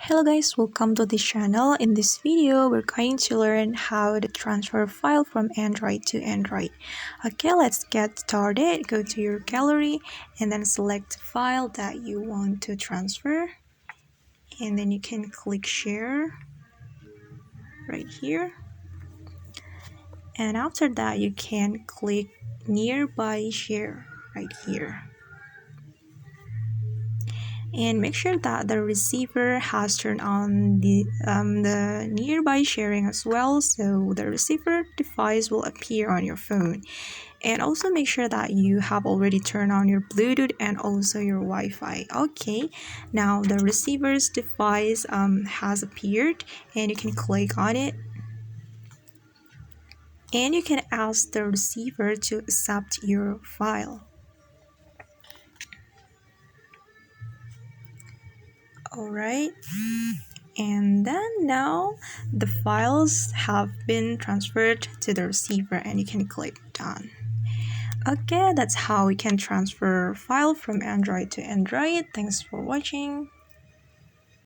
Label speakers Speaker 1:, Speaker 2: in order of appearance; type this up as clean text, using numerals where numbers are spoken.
Speaker 1: Hello guys, welcome to this channel. In this video, we're going to learn how to transfer file from Android to Android. Okay, let's get started. Go to your gallery and then select the file that you want to transfer. And then you can click share right here. And after that, you can click nearby share right here. And make sure that the receiver has turned on the nearby sharing as well, so the receiver device will appear on your phone. And also make sure that you have already turned on your Bluetooth and also your Wi-Fi. Okay, now the receiver's device has appeared, and you can click on it. And you can ask the receiver to accept your file. Alright, and then now the files have been transferred to the receiver and you can click done. Okay, that's how we can transfer file from Android to Android. Thanks for watching.